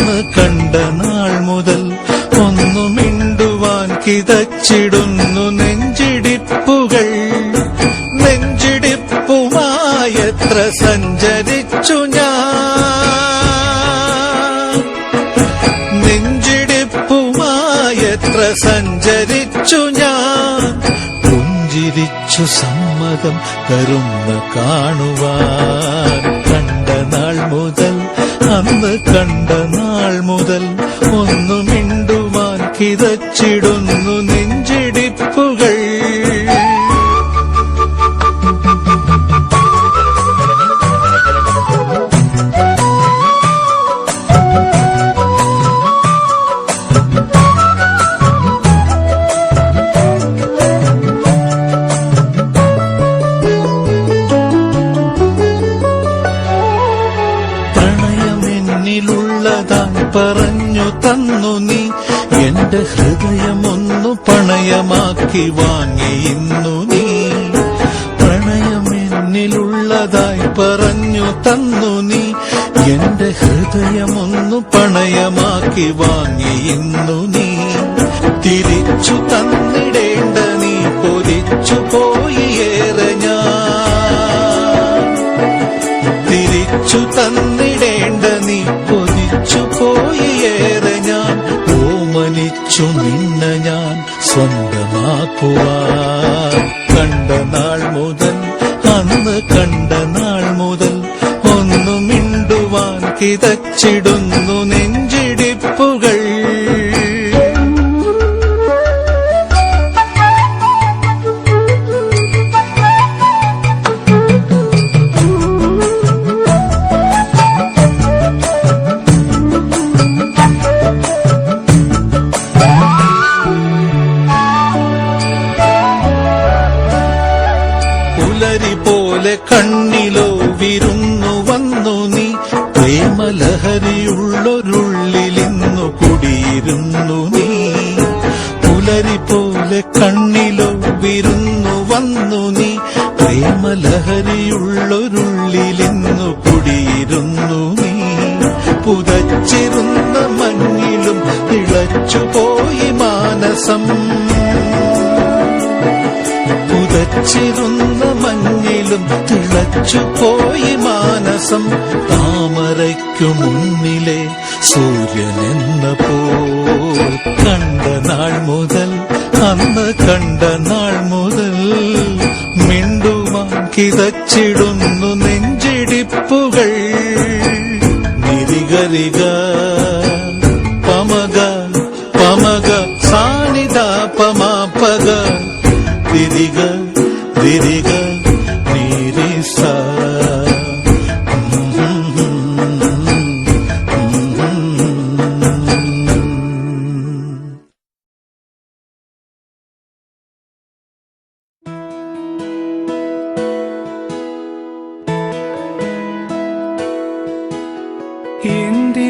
അന്ന് കണ്ട നാൾ മുതൽ ഒന്നു മിണ്ടുവാൻ കിതച്ചിടുന്നു നെഞ്ചിടിപ്പുകൾ. നെഞ്ചിടിപ്പുമായെത്ര സഞ്ചരിച്ചു ഞാൻ, നെഞ്ചിടിപ്പുമായെത്ര സഞ്ചരിച്ചു ഞാൻ. പുഞ്ചിരിച്ചു സമ്മതം തരുന്ന കാണുവാൻ. കണ്ട നാൾ മുതൽ അന്ന് കണ്ട നാൾ മുതൽ ഒന്നു മിണ്ടുവാൻ കിതച്ചിടുന്നു നെഞ്ചിടിപ്പുകൾ. പ്രണയമെന്നിലുള്ളതായി പറഞ്ഞു തന്നു നീ, എന്റെ ഹൃദയമൊന്നു പണയമാക്കി വാങ്ങി ഇന്നു നീ. പ്രണയമെന്നിലുള്ളതായി പറഞ്ഞു തന്നു നീ, എന്റെ ഹൃദയമൊന്നു പണയമാക്കി വാങ്ങി ഇന്നു നീ. തിരിച്ചു തന്നിടേണ്ട നീ പൊരിച്ചു പോയി ഏറെ ഞാൻ. തിരിച്ചു തന്നിടേണ്ട നീ പൊരിച്ചു പോയി ഏറെ ഞാൻ. ഓമനിച്ചു നിന്ന ഞാൻ സ്വന്തമാക്കുവാൻ. കണ്ട നാൾ മുതൽ അന്ന് കണ്ട നാൾ മുതൽ ഒന്നു മിണ്ടുവാൻ കിതച്ചിടുന്നു നെഞ്ചിടിപ്പുകൾ. പുലരി പോലെ കണ്ണിലോ വിരുന്നു വന്നു നീ, പ്രേമലഹരിയുള്ളൊരുള്ളിലിന്നു കുടിയിരുന്നു നീ. പുലരി പോലെ കണ്ണിലോ വിരുന്നു വന്നു നീ, പ്രേമലഹരിയുള്ളൊരുള്ളിലിന്നു കുടിയിരുന്നു നീ. പുതച്ചിരുന്ന മഞ്ഞിലും തിളച്ചുപോയി മാനസം. പുതച്ചിരുന്ന മഞ്ഞിലും തിളച്ചുപോയി മാനസം. താമരയ്ക്കു മുന്നിലെ സൂര്യനെന്ന പോൽ. കണ്ട നാൾ മുതൽ അന്ന് കണ്ട നാൾ മുതൽ മിണ്ടുവാൻ കിതച്ചിടുന്നു നെഞ്ചിടിപ്പുകൾ. നിരികരിക പമക പമക സാനിധ പമാപക ദിരിക ദിരിക നീരിസ. എന്റെ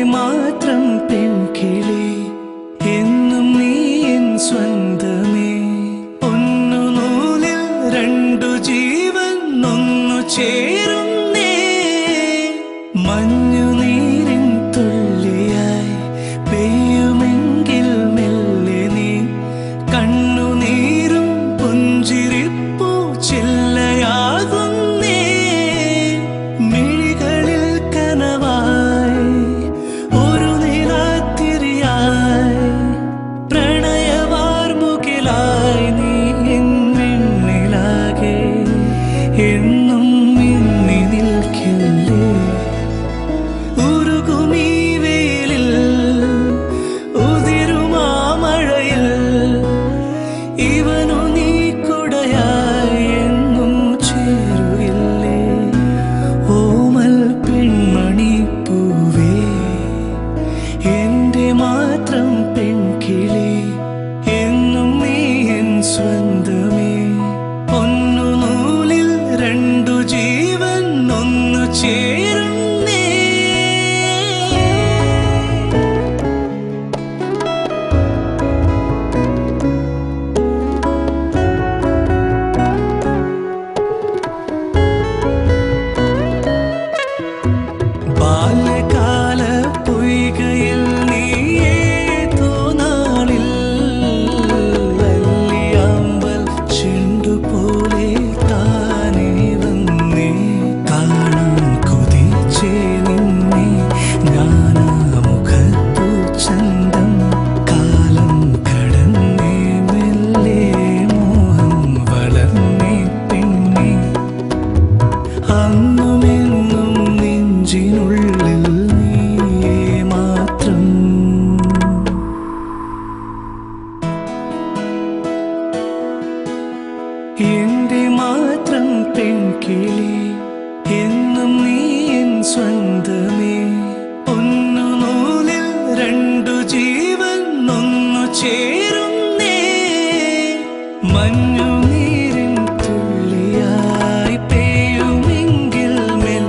മഞ്ഞുനീരിൻ തുള്ളിയായി പെയ്യുമെങ്കിൽ മെല്ലെ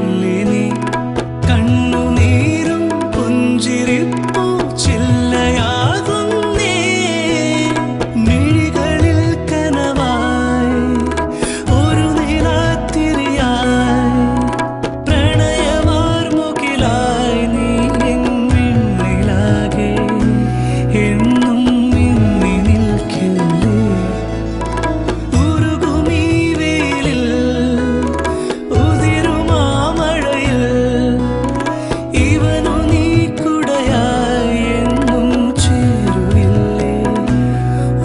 നീ കണ്ണുനീരും പുഞ്ചിരിപ്പൂ ചില്ലയാകുന്നേ മിഴികളിൽ കനവായി ഒരു നിലാത്തിരിയായി പ്രണയവാർമുകിലായി നീ എന്നിലാകെ എന്നും മിന്നി നിൽക്കില്ലേ ഉരുകുമീ വെയിലിൽ ഉതിരുമാ മഴയിൽ ഇവനു നീ കുടയായി എന്നും ചേരുവില്ലേ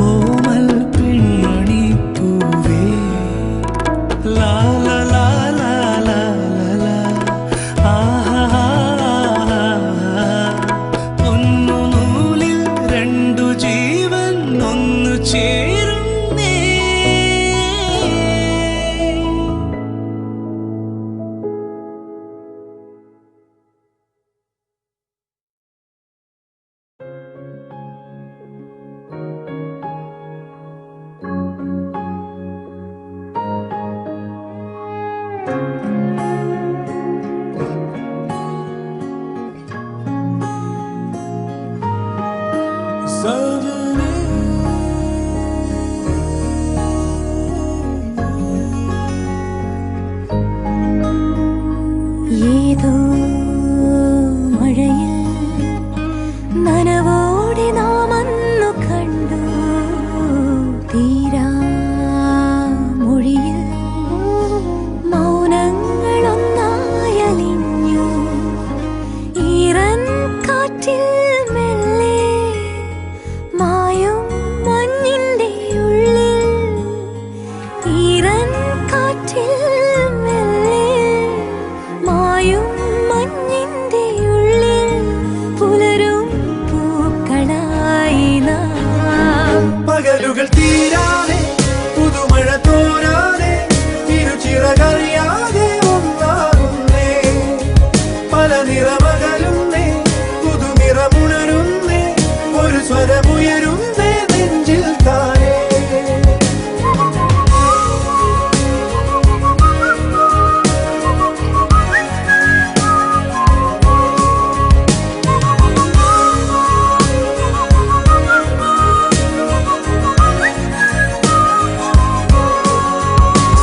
ഓമൽ പെൺമണി പൂവേ ലാ ലാ ലാ ലാ ലാ ലാ ആഹാ ഒന്നു നൂലിൽ രണ്ടു ജീവൻ ഒന്നു ചേരുന്നേ ഏതോ മഴയിൽ നനവോടെ നാം അന്നു കണ്ടു തീരാ മൊഴിയിൽ മൗനങ്ങളൊന്നായലിഞ്ഞു ഈറൻ കാറ്റിൽ മെല്ലെ മായും മഞ്ഞിന്റെ ഉള്ളിൽ ഈറൻ കാറ്റിൽ മെല്ലെ മായും മഞ്ഞിന്റെ ഉള്ളിൽ പുലരും പൂക്കളായി നാം പകലുകൾ തീരാതെ പുതുമഴ തോരാതെ തിരുച്ചിറകറിയാതെ ഒന്നാകുന്നേ പല നിറമകലുന്നേ പുതുനിറമുണരുന്നേ ഒരു സ്വരമുയരുന്നേ നെഞ്ചിൽ താനേ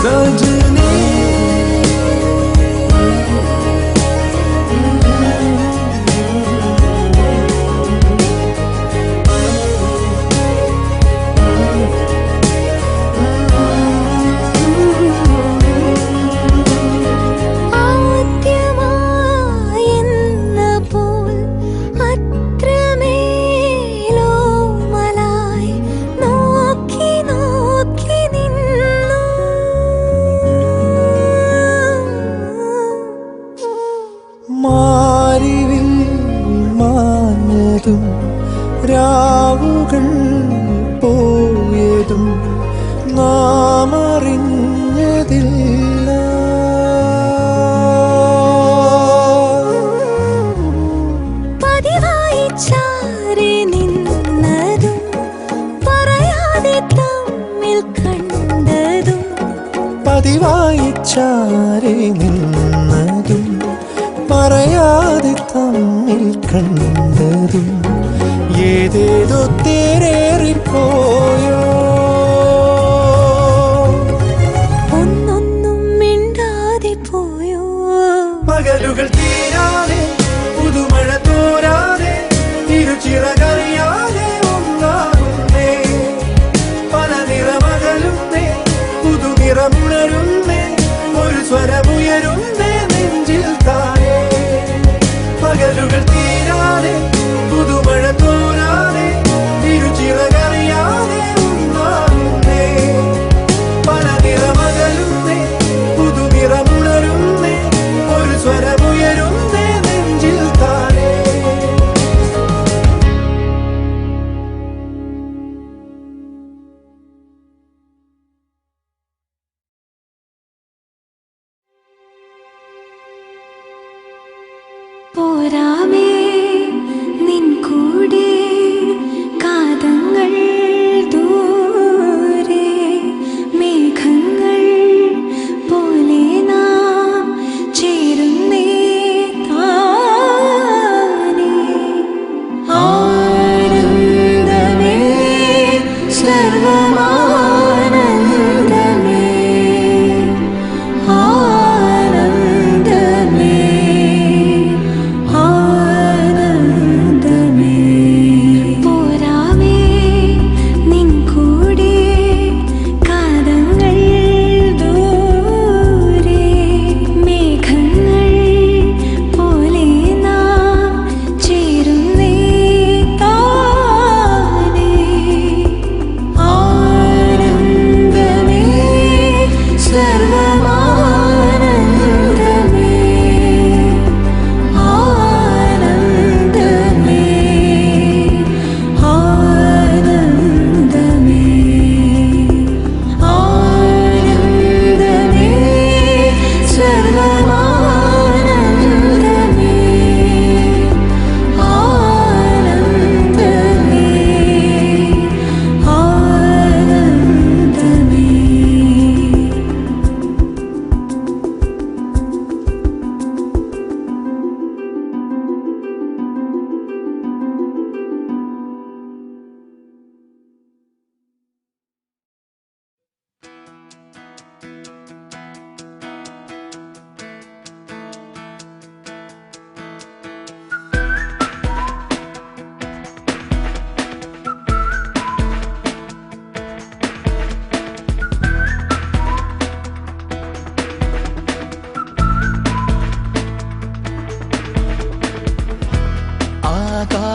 സജനേ ആദ്യമായെന്ന പോൽ അത്രമേലോമലായി നോക്കി നോക്കി നിന്നു മാറിവിൽ മാഞ്ഞതും രാവുകൾ പോയതും നാം അറിഞ്ഞതില്ല പതിവായി ചാരി നിന്നതും പറയാതെ തമ്മിൽ കണ്ടതും പതിവായി ചാരി നിന്നതും പറയാതെ തമ്മിൽ കണ്ടതും ഏതേതോ തേരേറിപ്പോയോ ഒന്നൊന്നും മിണ്ടാതെ പോയോ പകലുകൾ തീരാതെ പുതുമഴ തോരാതെ തിരുച്ചിറകറിയാതെ ഒന്നാകുന്നേ പല നിറമകലുന്നേ പുതുനിറമുണരുന്നേ ഒരു സ്വരമുയരുന്നേ നെഞ്ചിൽ താനേ പകലുകൾ തീരാതെ പുതുമഴ തോരാതെ തിരുച്ചിറകറിയാതെ ഒന്നാകുന്നേ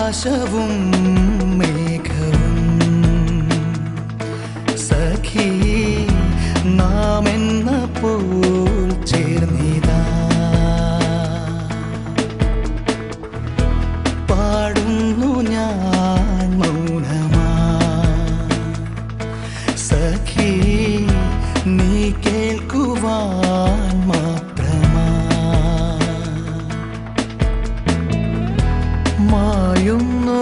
ആകാശവും മേഘവും സഖി നാം എന്ന പോൽ ചേർന്നിതാ പാടുന്നു ഞാൻ മൗനമാ സഖി നീ കേൾക്കുവാൻ മാത്രമാ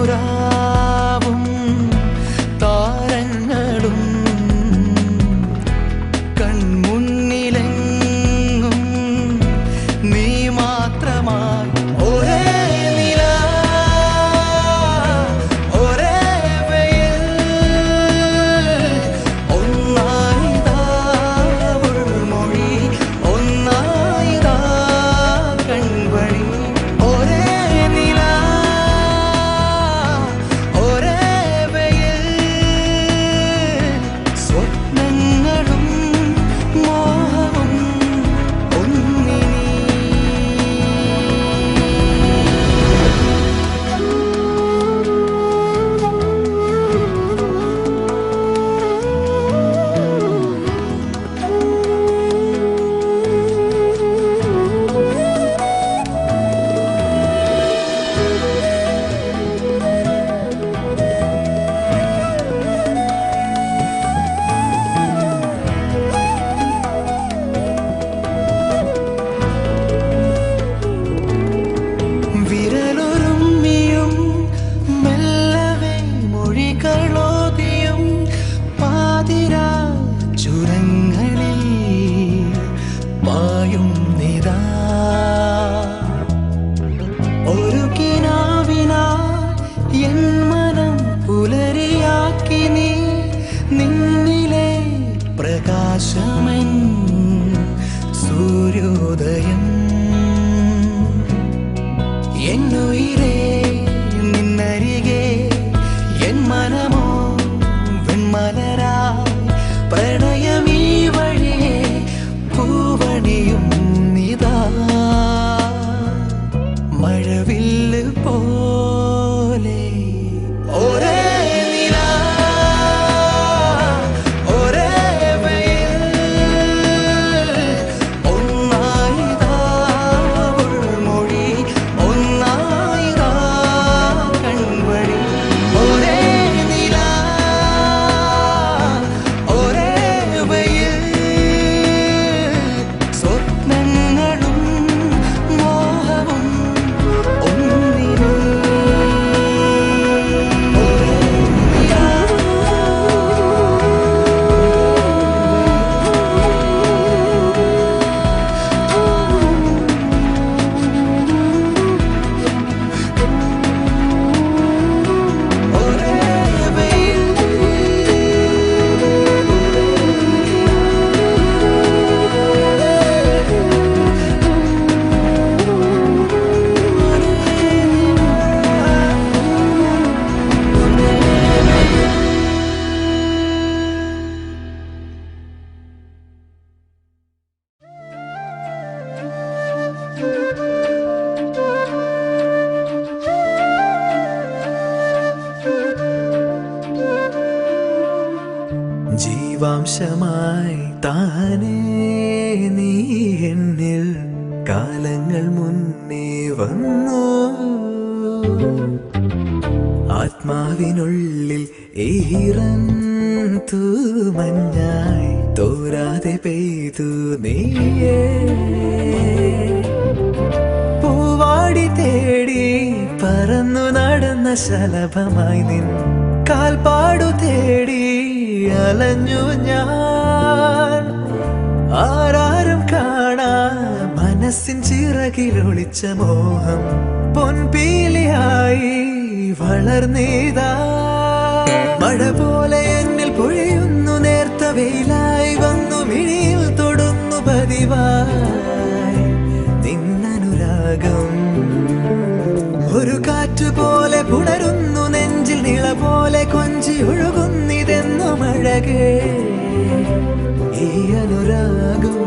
മായുന്നുരാവും താരങ്ങളും കൺമുന്നിലെങ്ങും നീ മാത്രമായി ഒരേ നില ഒരേ വെയിൽ ഒന്നായിതാ ഉൾമൊഴി ഒന്നായിതാ കൺവഴി ഒരേ നില ഒരേ വെയിൽ സ്വപ്നങ്ങളും മോഹവും ഒന്നിനി വിരലൊരുമ്മിയും മെല്ലവേ മൊഴികളോതിയും പാതിരാ ചുരങ്ങളിൽ പായും നിതാ ഒരു കിനാവിനാ എൻ മനം പുലരിയാക്കി നീ നിന്നിലെ പ്രകാശമൻ സൂര്യോദയം എന്നുയിരേ നിന്നരികെ എൻ മനമോ വെൺമലരായി പ്രണയമീ വഴിയെ പൂവണിയും നിതാ മഴവില്ല് പോലെ ഒരേ നില ഒരേ വെയിൽ ഒന്നായിതാ ഉൾമൊഴി ഒന്നായിതാ കൺവഴി ഒരേ നില ഒരേ വെയിൽ സ്വപ്നങ്ങളും മോഹവും ഒന്നിനി ഒരേ വെയിൽ ജീവാംശമായി താനേ നീ എന്നിൽ കാലങ്ങൾ മുന്നേ വന്നു ആത്മാവിനുള്ളിൽ ഈറൻ തൂമഞ്ഞായി തോരാതെ പെയ്തു നീയേ പൂവാടി തേടി പറന്നു നടന്ന ശലഭമായി നിൻ കാൽപ്പാടു തേടി അലഞ്ഞു ഞാൻ ആരാരും കാണാ മനസ്സിൻ ചിറകിലൊളിച്ച മോഹം പൊൻപീലിയായി വളർന്നീതാ മഴ പോലെ എന്നിൽ പൊഴിയുന്നു നേർത്ത വെയിലായി വന്നു മിഴിയിൽ തൊടുന്നു പതിവായി നിന്നനുരാഗം ഒരു കാറ്റ് പോലെ പുണരുന്നു നെഞ്ചിൽ നിള പോലെ കൊഞ്ചി ഒഴുകുന്നിതെന്നു മഴകേ ഈ അനുരാഗം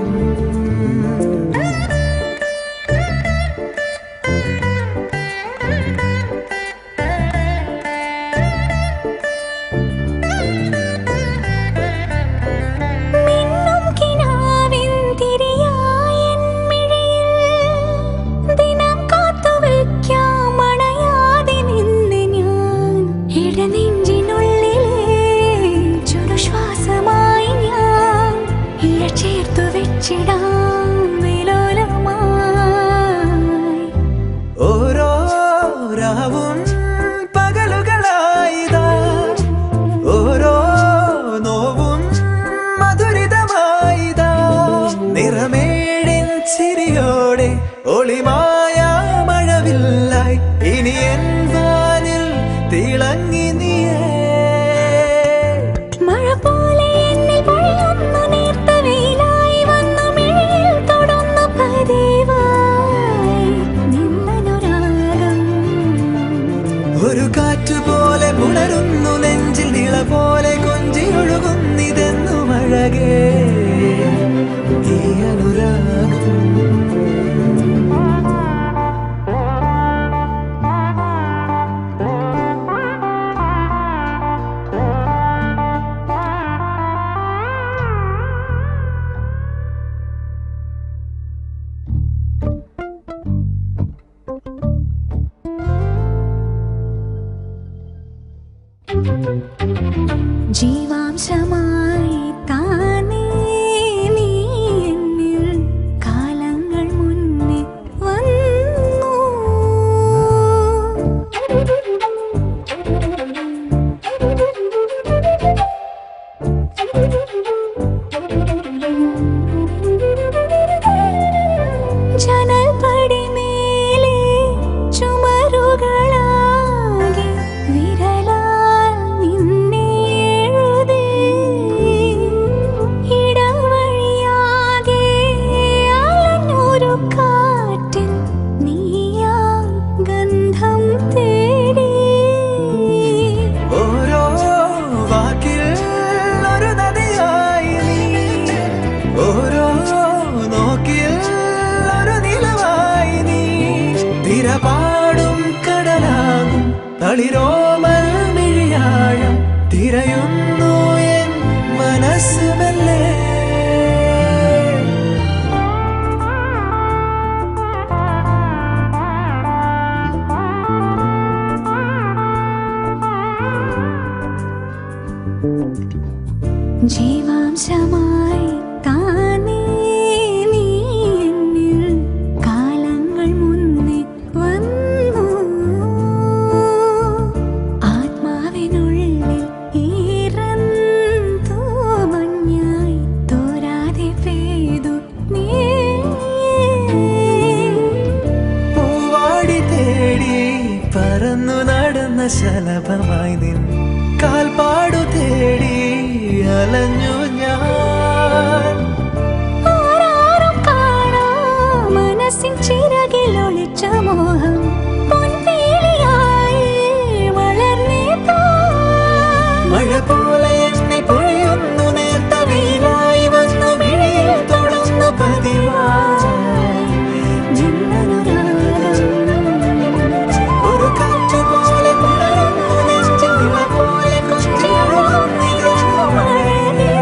തിളങ്ങി നീയേ മഴ പോലെ എന്നിൽ പൊഴിയുന്നു നേർത്ത വെയിലായി വന്നു മിഴിയിൽ തൊടുന്നു പതിവായി നിന്നനുരാഗം ഒരു കാറ്റുപോലെ പുണരുന്നു നെഞ്ചിൽ നിള പോലെ കൊഞ്ചി ഒഴുകുന്നിതെന്നു അഴകേ ഈ അനുരാഗം ജീവാംശമായി താനേ നീ എന്നിൽ കാലങ്ങൾ മുന്നേ വന്നു ജനൽ പടിമേലെ ചുമരുകളാകെ വിരലാൽ നിന്നെ എഴുതി ഇടവഴിയാകെ അലഞ്ഞൊരു കാറ്റിൽ നീയാ ഗന്ധം തേടി ഓരോ വാക്കിൽ ഒരു നദിയായി നീ ഓരോ നോക്കിൽ ഒരു നിലവായി നീ തിരപാടും കടലാകും തളിരോമൽ മിഴിയാഴം തിരയുന്നു എൻ മനസ്സുമല്ലേ ജീവാംശമായി താനേ നീ എന്നിൽ കാലങ്ങൾ മുന്നേ വന്നു ആത്മാവിനുള്ളിൽ ഈറന്തോ മഞ്ഞായി തോരാതെ പെയ്തു നീ പൂവാടി തേടി പറന്നു നടന്ന ശലഭമായി നിൻ കാൽപ്പാടു തേടി അലഞ്ഞു ഞാൻ ആരാരും കാണാ മനസ്സിൻ ചിറകിൽ ഒളിച്ച മോഹം പൊൻപീലിയായി വളർന്നേതാ മഴ പോലെ എന്നെ പൊഴിയുന്നു നേർത്ത വെയിലായി വന്നു മിഴിയിൽ തൊടുന്നു പതിവായി നിന്നനുരാഗം ഒരു കാറ്റ് പോലെ പുണരുന്നു നെഞ്ചിൽ നിള പോലെ കൊഞ്ചി ഒഴുകുന്നിതെന്നു അഴകേ.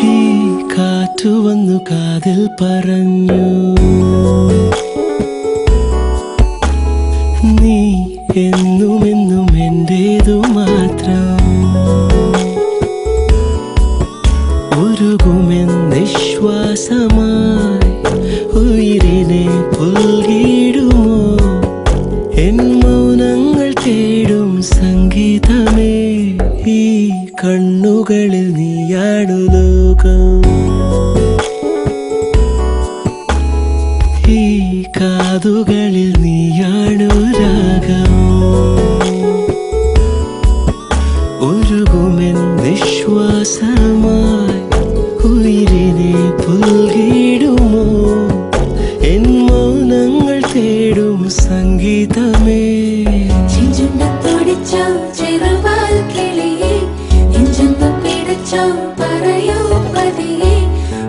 ഈ കാറ്റു വന്നു കാതിൽ പറഞ്ഞു നീ എന്നുമെന്നും എന്റേതു മാത്രം ഉരുകുമെന്നിശ്വാസമായി ഉയിരിനെ പുൽകിടുമോ എൻ മൗനങ്ങൾ തേടും സംഗീതമേ ഈ കണ്ണുകളിൽ നീയാണു ലോകം ഈ കാതുകളിൽ നീയാണു രാഗം ഉരുകുമെൻ നിശ്വാസമായി ഉയിരിനെ പുൽകിടുമോ എൻ മൗനങ്ങൾ തേടും സംഗീതമേ ചെഞ്ചുണ്ടത്തോടിച്ചോ ചെറുവാൽ കിളിയേ നെഞ്ചൊന്നു പിടച്ചോ പറയൂ പതിയെ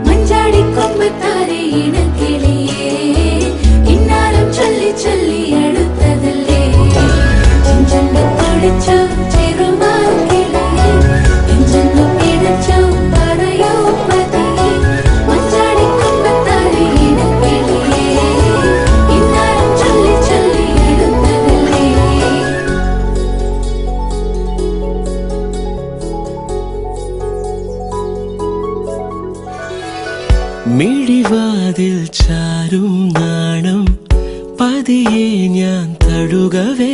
മഞ്ചാടിക്കൊമ്പത്താരെ ഇണക്കിളിയേ ഇന്നാലും ചൊല്ലി ചൊല്ലി അടുത്തതല്ലേ ചെഞ്ചുണ്ടത്തോടിച്ചോ ചെറുവാൽ കിളിയേ നെഞ്ചൊന്നു മിഴിവാതിൽ ചാരും നാണം പതിയെ ഞാൻ തഴുകവേ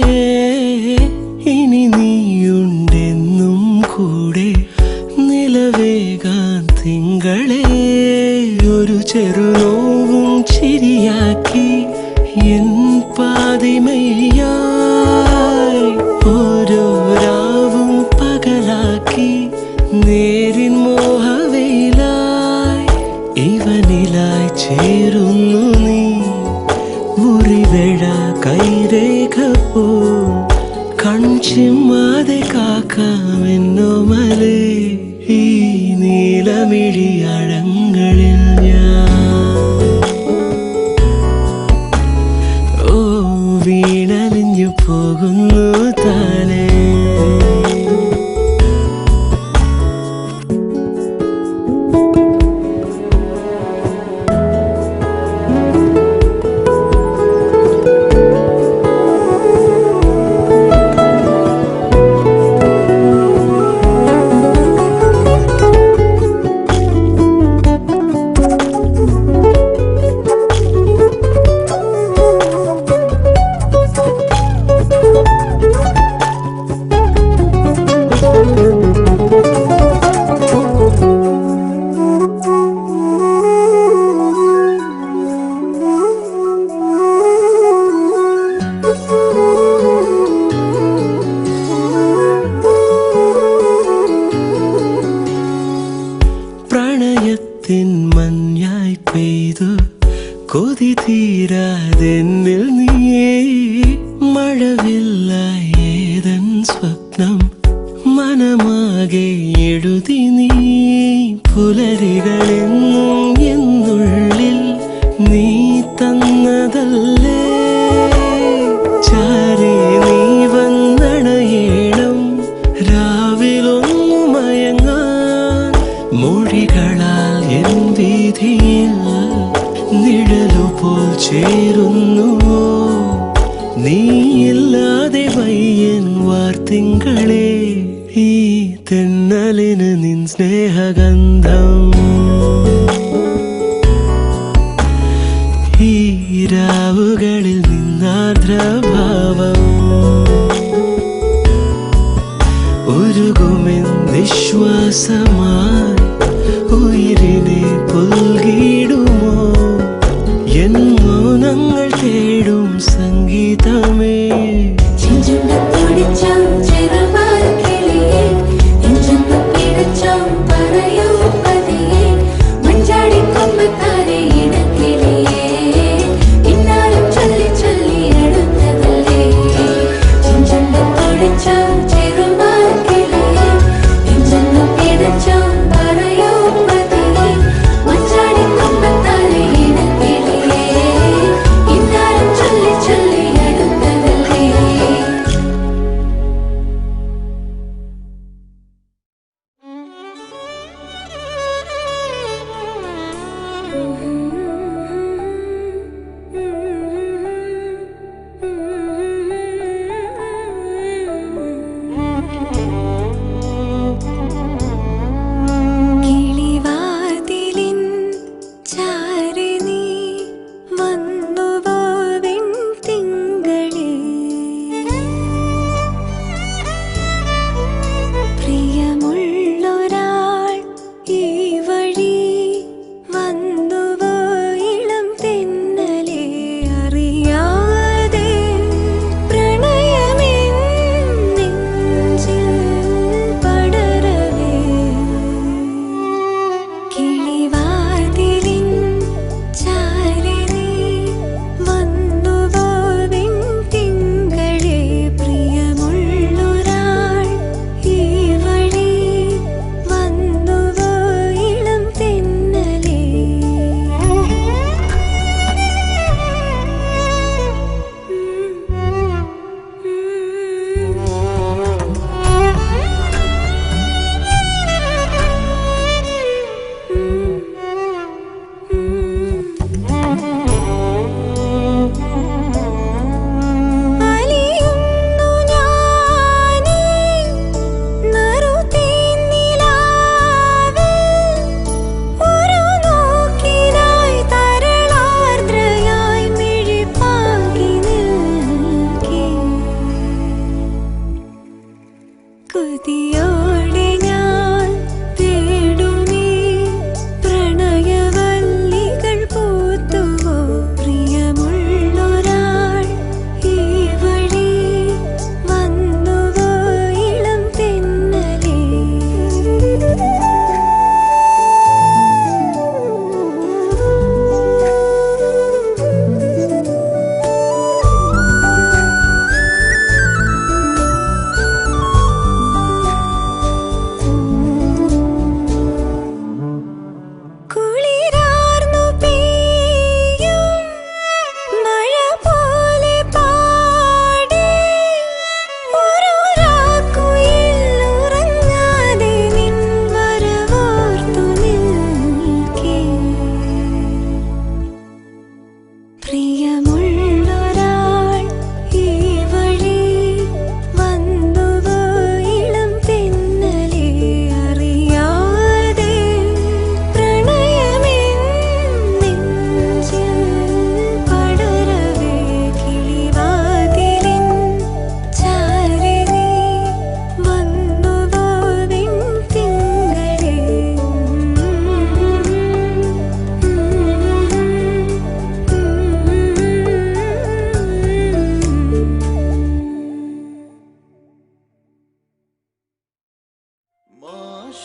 ഇനി നീയുണ്ടെന്നും കൂടെ നിലവേകാൻ തിങ്കളെ ഒരു ചെറുനോവും ചിരിയാക്കി എൻ പാതിമയായി ഓരോ രാവും പകലാക്കി നേരിൻ മോഹവയിലായി ഇവനിലായി ചേരുന്നു നീ മുറിവേഴ കൈരേഖ പോ കൺചിമ്മാതെ കാക്കാമെന്നോ മലേ ഈ നീലമിഴിയഴങ്ങളിൽ ഞാൻ ഓ വീണലിഞ്ഞു പോകുന്നു താനേ പ്രണയത്തിൻ മഞ്ഞായി പെയ്തു കൊതി തീരാതെന്നിൽ നീയേ മഴവില്ലായി ഏതൻ സ്വപ്നം മനമാകെ എഴുതി നീ പുലരികളെന്നും എന്നുള്ളിൽ നീ തന്നതല്ലേ ചാരേ നീ വന്നണയേണം രാവിലൊന്നു മയങ്ങാൻ മൊഴികളാൽ എൻ വീതിയിൽ നിഴലുപോൽ ചേരുന്നുവോ നീയില്ലാതെ വയ്യൻ വാർത്തിങ്കളെ ഈ തെന്നലിന് നിൻ സ്നേഹഗന്ധം ഈ രാവുകളിൽ നിന്നാർദ്രഭാവം ഉരുകുമെൻ നിശ്വാസമായി ഉയിരിനെ പുൽകിടുമോ എൻ മൗനങ്ങൾ തേടും സംഗീതമേ ചെഞ്ചുണ്ടത്തൊടിച്ചം ചെറുപാൽക്കിളിയേ നെഞ്ചൊന്നു പിടച്ചം പറയൂ പതിയേ മഞ്ചാടിക്കൊമ്പത്താരെ ഇണക്കിളിയേ ഇന്നാലും ചൊല്ലി ചൊല്ലി അടുത്തതല്ലേ ചെഞ്ചുണ്ടത്തൊടിച്ചം ചെറുപാൽക്കിളിയേ നെഞ്ചൊന്നു പിടച്ചം പറയൂ പതിയേ മഞ്ചാടിക്കൊമ്പ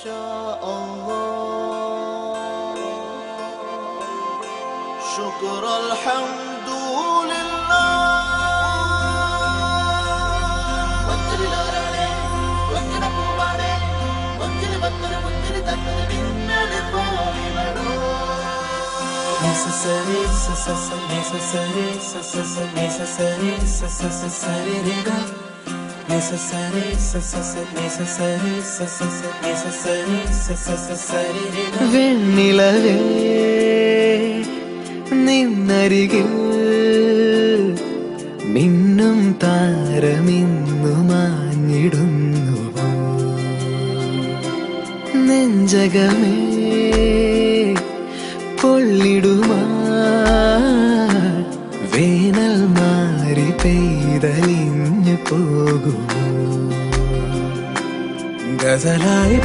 شاء الله شكر الحمد لله ഒത്തിരി ലോരാണേ ഒത്തിരി പൂവാണേ ഒത്തിരി ഭക്തര് ഒത്തിരി തന്നത് പിന്നലെ പോയി വരൂ necessary necessary necessary necessary necessary necessary വെണ്ണിലവേ നിന്നരികിൽ മിന്നും താരമിന്നു മാഞ്ഞിടുന്നു നെഞ്ചകമേ പൊള്ളിടുമാ വേനൽ മാറി പെയ്തലിഞ്ഞു പോകുമോ ഗസലായി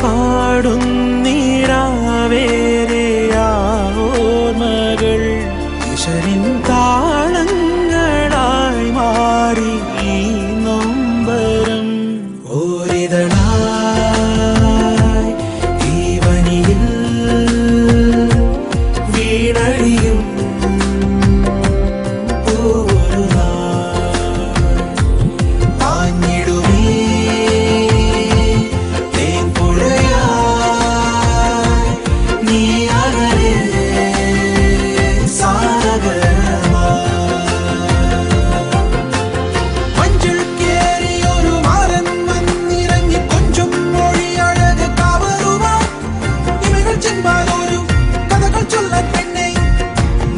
പാടുന്നീരാവേരെയാവോർമകൾ ഈശ്വരൻ താളങ്ങളായി മാറി ഈ നൊമ്പരം ഓരിതളായി ഈ വനിയിൽ വീണടിയും പൂവൊരു നാൾ പാഞ്ഞിടുമേ തേൻപുഴയായി നീ അകലെ മഞ്ചിൽ കേറിയൊരു മാരൻ വന്നിറങ്ങി കൊഞ്ചും മൊഴി അഴക് കവറുവാ ഇവകൾ ചെമ്പാലോരും കഥകൾ ചൊല്ലാൻ പെണ്ണെ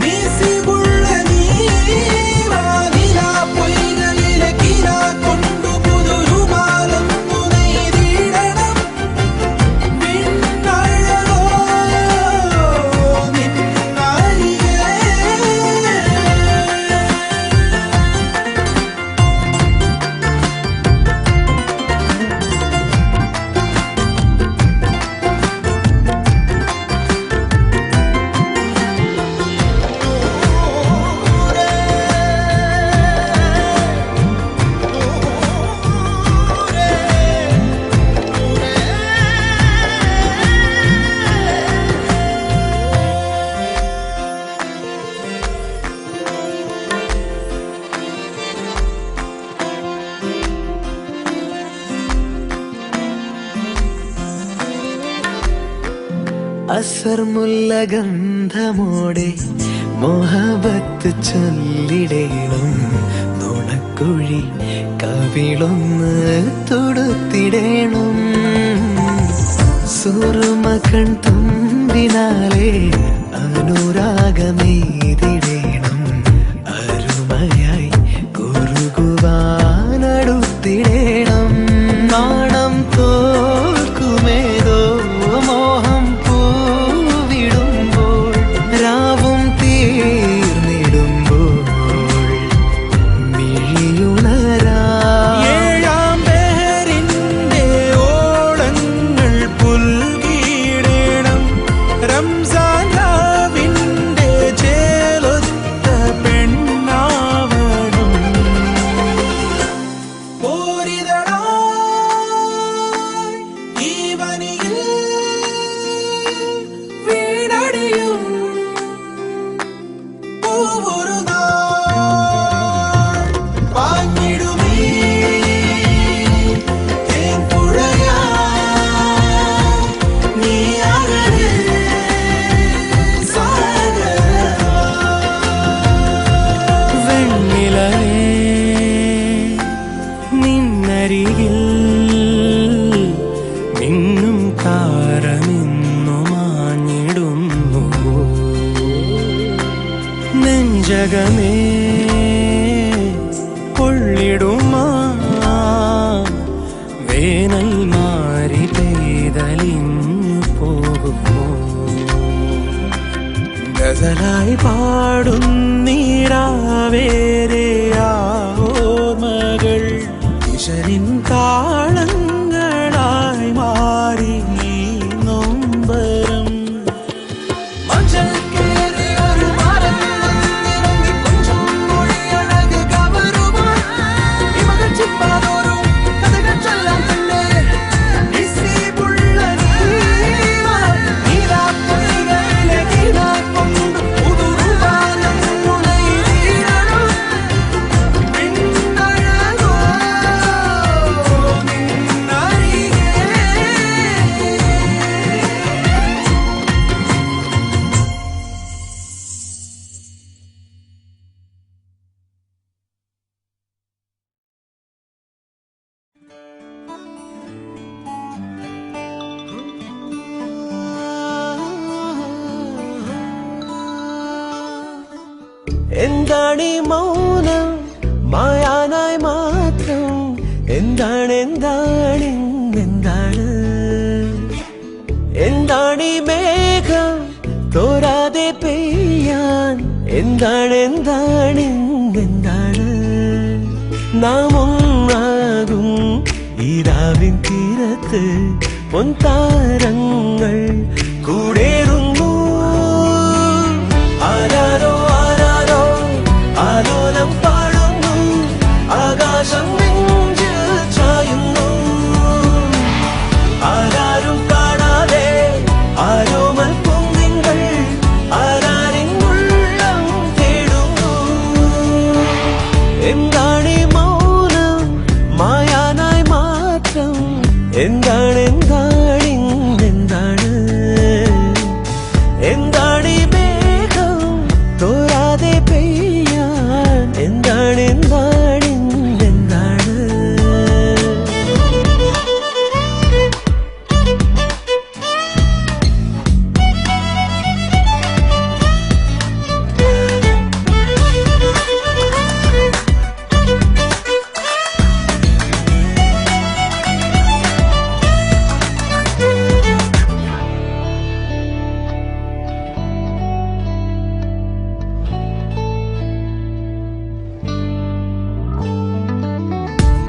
നീ സിവുള്ള നീവാനില പൊയ്കയിലെ കില കൊണ്ടു പുതുരുമാലൊന്നു നെയ്തിടണം വിണ്ണഴകോ നിന്നരികെ അസർമുല്ല ഗന്ധമോടെ മോഹബത്ത് ചൊല്ലിടേണം നുണക്കുഴി കവിളൊന്ന് തൊടുത്തിടേണം സുറുമകൺ തുമ്പിനാലെ അനുരാഗമെയ്തിടേണം അരുമയായി കുറുകുവാനടുത്തിടേണം നാണം തോൽക്കുമേതോ മോഹം പൂവിടുമ്പോൾ രാവും തീർന്നിടുമ്പോൾ മിഴിയുണരാ ഏഴാം പേരിന്റെ ഓളങ്ങൾ പുൽകിടേണം റംസാൻ രാവിന്റെ ചേലൊത്ത പെണ്ണാവണം ഓരിതളായി ഈ വനിയിൽ വീണടിയും പൂവൊരു നാൾ പാഞ്ഞിടുമേ തേൻപുഴയായി നീ അകലെ വെണ്ണിലവേ നിന്നരികിൽ മിന്നും താരമിന്നു മാഞ്ഞിടുന്നു നെഞ്ചകമേ പൊള്ളിടുമാ വേനൽ മാറി പെയ്തലിഞ്ഞു പോകുമോ ഗസലായി പാടുന്നീരാവേരെയാവോർമകൾ ഈശ്വരൻ താളങ്ങളായി മാറി ഈ നൊമ്പരം മഞ്ചൽ കേറിയൊരു മാരൻ വന്നിറങ്ങി കൊഞ്ചും മൊഴി അഴക് കവറുവാ ഇവകൾ ചെമ്പാലോരും കഥകൾ ചൊല്ലാൻ പെണ്ണെ നീ സിവുള്ള നീ എന്താണീ മൗനം മായാനായി മാത്രം എന്താണ് എന്താണ് എന്താണ് എന്താണീ മേഘം തോരാതെ പെയ്യാൻ എന്താണ് എന്താണ് എന്താണ് നാം ഒന്നാകും ഈരാവിൻ തീരത്ത് പൊൻതാരങ്ങൾ കൂടേറുന്നു ആരാരോ ആരാരോ ആലോലം പാടുന്നു ആകാശം നെഞ്ചിൽ ചായുന്നു ആരാരും കാണാതെ ആരോമൽ പൊങ്ങിങ്ങൾ ആരാരിൻ ഉള്ളം തേടുന്നു എന്താണീ മൗനം മായാനായി മാത്രം എന്താണ് എന്താണ് എന്താണ് എന്താണീ മേഘം തോരാതെ പെയ്യാൻ എന്താണ് എന്താണ് എന്താണ്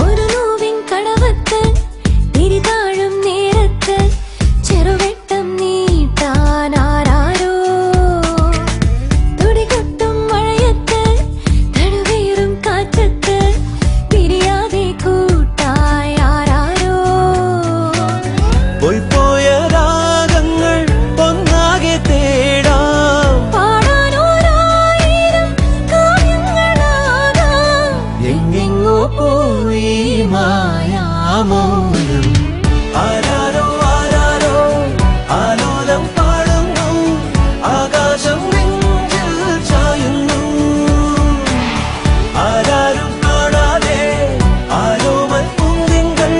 ഒരു നോവിൻ കടവത്ത് തിരിതാഴും നേരത്ത് ചെറുവെട്ടം നീട്ടാൻ ആരാരോ തുടികൊട്ടും മഴയത്ത് തണുവേറും കാറ്റത്ത് പിരിയാതെ കൂട്ടായി ആരാരോ പോയ രാഗങ്ങൾ ഒന്നാകെ തേടാം പാടാനോരായിരം കാവ്യങ്ങളാകാം എങ്ങെങ്ങോ പോയി മായാമൗനം ആരാരോ ആരാരോ ആലോലം പാടുന്നു ആകാശം നെഞ്ചിൽ ചായുന്നു ആരാരും കാണാതെ ആരോമൽ പൂന്തിങ്കൾ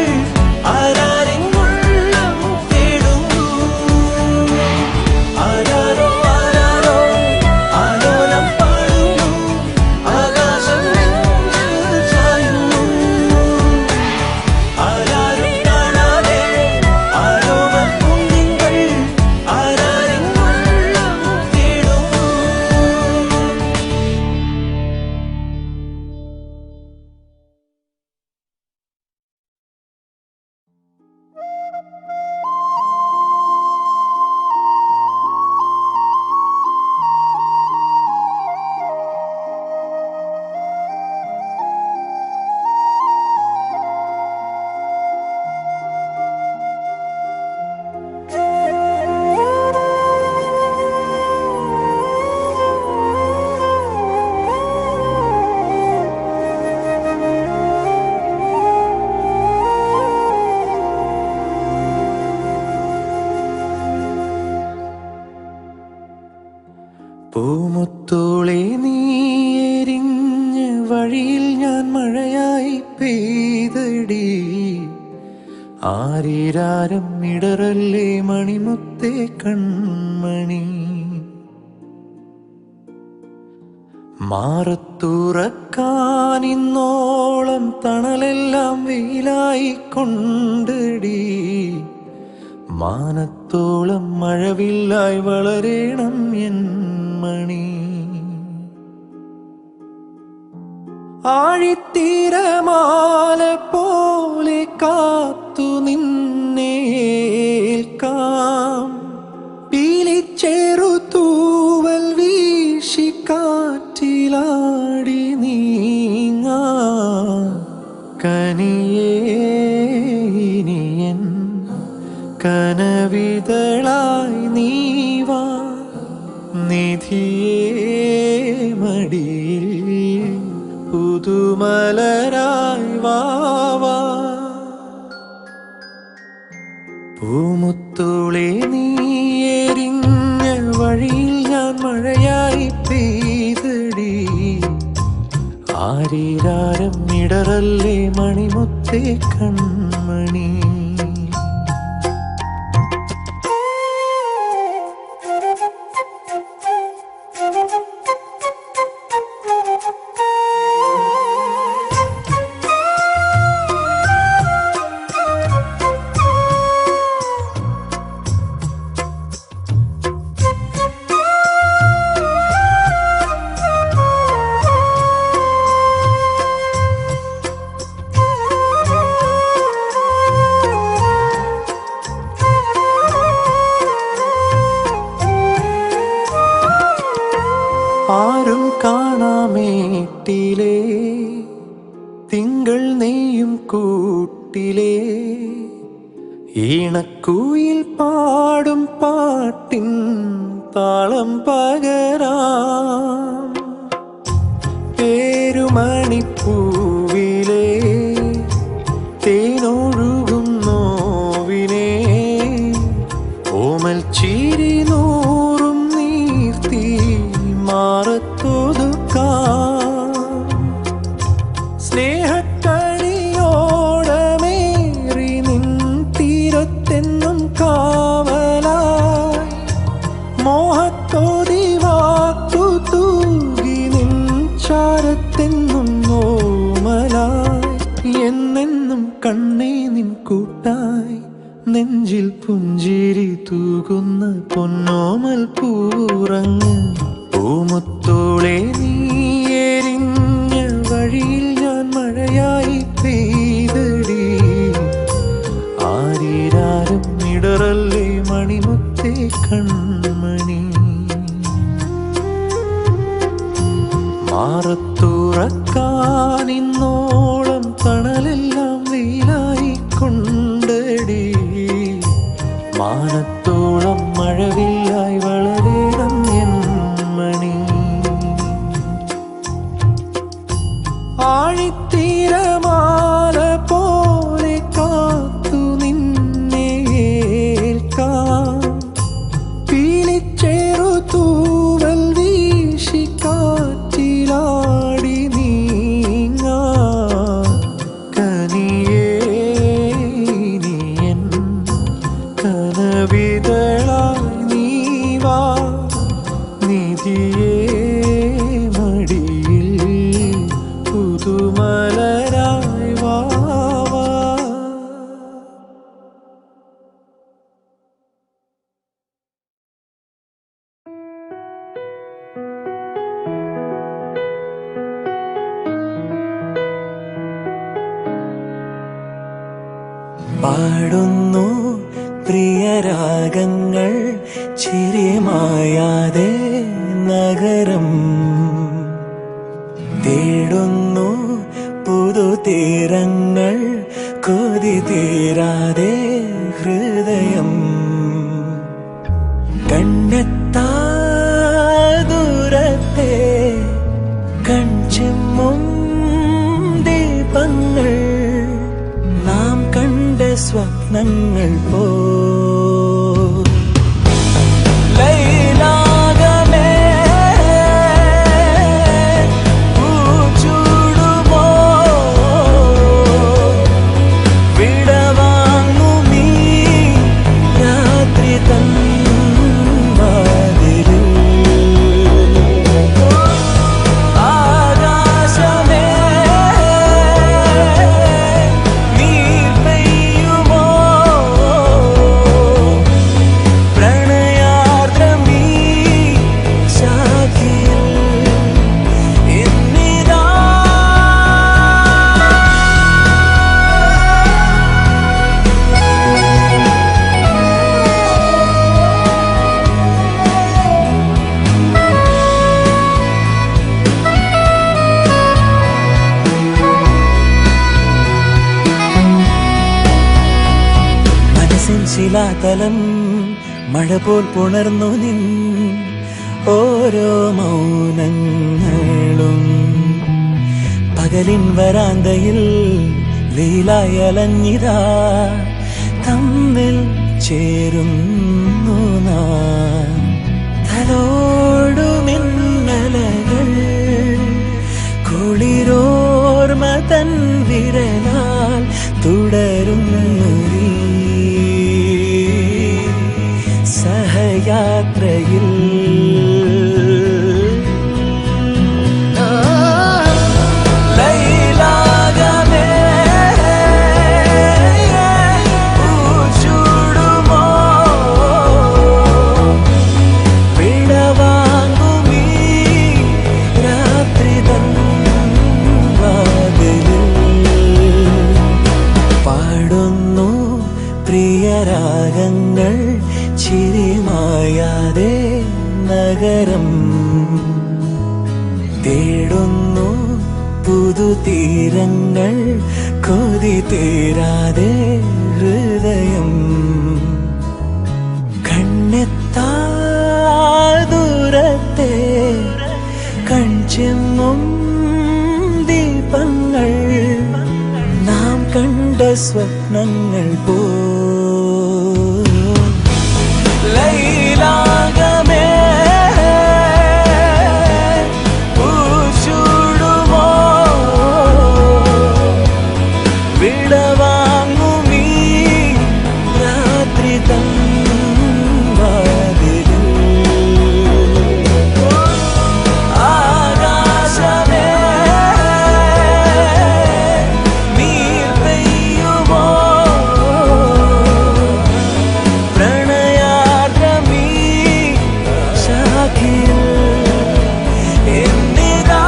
ആരാരിൻ ഉള്ളം തേടുന്നു ആരാരോ ആരാരോ ആലോലം പാടുന്നു ആകാശം നെഞ്ചിൽ ചായുന്നു ആരാരും കാണാതെ ആരോമൽ പൂന്തിങ്കൾ ആരാരിൻ ഉള്ളം തേടുന്നു പൂമുത്തോളെ നീ എരിഞ്ഞ വഴിയിൽ ഞാൻ മഴയായി പെയ്തടി ആരീരാരം ഇടറല്ലേ മണിമുത്തേ കൺമണി മാറത്തുറക്കാൻ ഇന്നോളം തണലെല്ലാം വെയിലായി കൊണ്ടടി മാനത്തോളം മഴവില്ലായി വളരേണം എൻ മണി ആഴിത്തീരമാല പോലെ കാത്തു നിന്നേൽക്കാം പീലിച്ചേറു തൂവൽ വീശി കാറ്റിലാടി നീങ്ങാ കനിയേനിയൻ കനവിതളായി നീവാ നിധിയേ മടിയിൽ പുതുമലരായി വാവാ പൂമുത്തോളെ നീ എരിഞ്ഞ വഴിയിൽ ഞാൻ മഴയായി പെയ്തടി ആരീരാരം ഇടറല്ലേ മണിമുത്തേ കൺമണി വീണക്കുയിൽ പാടും പാട്ടിൻ താളം പകരാം പേരുമണിപ്പൂവിലെ തേനൊഴുകും നോവിനെ ഓമൽ ചിരി നൂറും നീർത്തി മാറത്തൊതുക്കാം സ്നേഹക്കണിയോടമേറി നിൻ തീരത്തെന്നും കാവലായി മോഹത്തോതി വാക്കു തൂകി നിൻ ചാരത്തെന്നും നോമലായി എന്നെന്നും കണ്ണേ നിൻ കൂട്ടായി നെഞ്ചിൽ പുഞ്ചിരി തൂകുന്ന പൊന്നോമൽ പൂറങ്ങ് പൂമുത്തോളെ നീ എരിഞ്ഞ വഴിയിൽ ഞാൻ മഴയായി പെയ്തടി ആരീരാരും ഇടറല്ലേ മണിമുത്തേ കൺമണി മാറത്തുറക്കാനിന്നോളം തണലെല്ലാം വെയിലായി കൊണ്ടടി മാനത്തോളം മഴവില്ലായി വളരണം എൻ മണി ആഴിത്തീരമാല പോലെ കാത്തു നിന്നെ ഏൽക്കാം പീലിച്ചേറു തൂവൽ വീശി കാറ്റിലാടി നീങ്ങാ കനിയേ നീ എൻ കനവിതളായി നീ വാ നിധിയേ മടിയിൽ പുതുമലരായി വാ പാടുന്നു പ്രിയരാഗങ്ങൾ ചിരിമായാതെ നഗരം തേടുന്നു പുതുതീരങ്ങൾ കൊതി തീരാതെ ഹൃദയം കണ്ണെത്താ ദൂരത്തെ കൺചിമ്മും ദീപങ്ങൾ നാം കണ്ട സ്വപ്നങ്ങൾ പോ ലൈലാകമേ പൂച്ചൂടുമോ വിടവാങ്ങുമീ രാത്രി തൻ വാതിലിൽ ആകാശമേ നീർ പെയ്യുമോ പ്രണയാർദ്രമീ ശാഖിയിൽ എന്നിതാ മനസ്സിൻ ശിലാതലം മഴ പോൽ പുണർന്നു നിൻ ഓരോ മൗനങ്ങളും പകലിൻ വരാന്തയിൽ വെയിലായി അലഞ്ഞിതാ തമ്മിൽ ചേരുന്നു നാം തലോടുമിന്നലകൾ കുളിരോർമ തൻ വിരലാൽ തുടരുന്നു നീ സഹയാത്രയിൽ ലൈലാകമേ പൂച്ചൂടുമോ വിടവാങ്ങുമീ രാത്രി തൻ വാതിലിൽ പാടുന്നു പ്രിയരാഗങ്ങൾ ചിരിമായാതെ നഗരം തേടുന്നു പുതുതീരങ്ങൾ കൊതി തീരാതെ ഹൃദയം സ്വപ്നങ്ങൾ പോ ലൈലാകമേ പൂശൂടുമോ വിടവാങ്ങുമീ രാത്രി തൻ വാതിലിൽ ആകാശമേ നീർ പെയ്യുമോ പ്രണയാർദ്രമീ ശാഖിൽ എന്നിതാ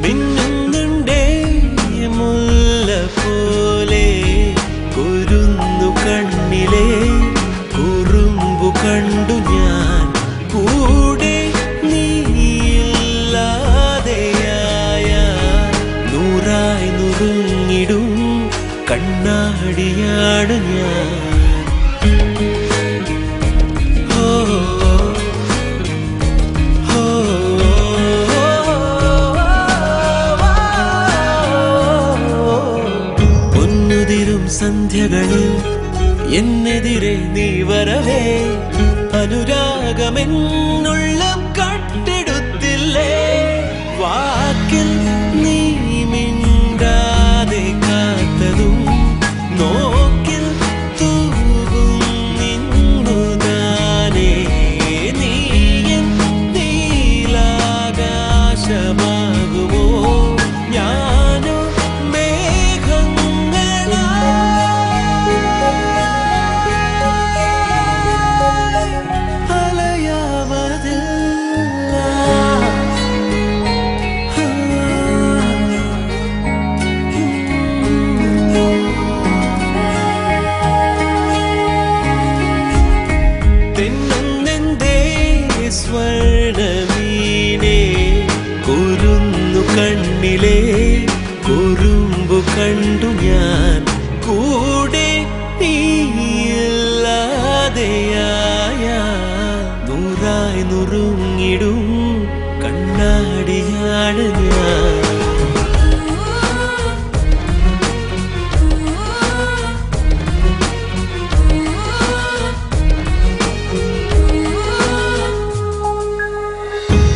മിന്നുന്നുണ്ടേ മുല്ല പോലെ കുരുന്നു കണ്ണിലെ കുറുമ്പു കണ്ടു ഞാൻ കൂടെ നീയില്ലാതെയായ നൂറായി നുറുങ്ങിടും കണ്ണാടിയാണ് ഞാൻ പൊന്നുതിരും സന്ധ്യകളിൽ എന്നെതിരെ നീ വരവേ അനുരാഗമെന്നുള്ളം കട്ടെടുത്തില്ലേ വാക്കിൽ നീ മിണ്ടാതെ കാത്തതും നോക്കിൽ തൂകും നിന്നുതാനേ നീ എൻ നീലാകാശമാകുമോ ഞാനോ സ്വർണമീനേ കുരുന്നു കണ്ണിലെ കുറുമ്പു കണ്ടു ഞാൻ കൂടെ നീയില്ലാതെയായ നൂറായി നുറുങ്ങിടും കണ്ണാടിയാണ് ഞാൻ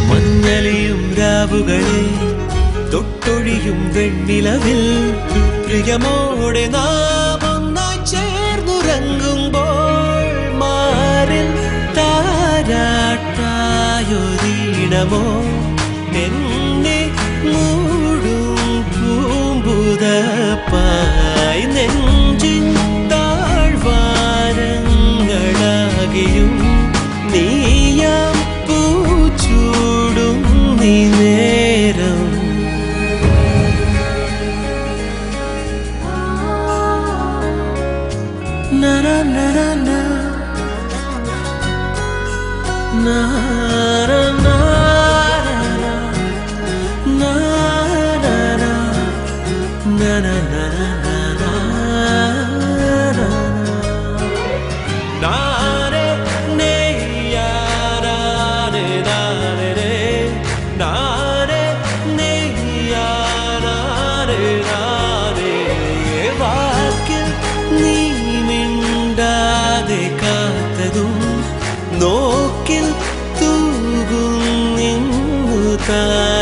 മഞ്ഞളിയും രാവുകളെ തൊട്ടൊഴിയും വെണ്ണിലവിൽ പ്രിയമോടെ നാം ഒന്നായി ചേർന്നുറങ്ങുമ്പോൾ മാറിൽ താരാട്ടായൊരീണമോ എന്നെ മൂടും പൂമ്പുതപ്പായി നെഞ്ചിൻ താഴ്വാരങ്ങളാകെയും നീയാം പൂച്ചൂടും നീ നേരം നര നര നര വാക്കിൽ നീ മിണ്ടാതെ കാത്തതും കാ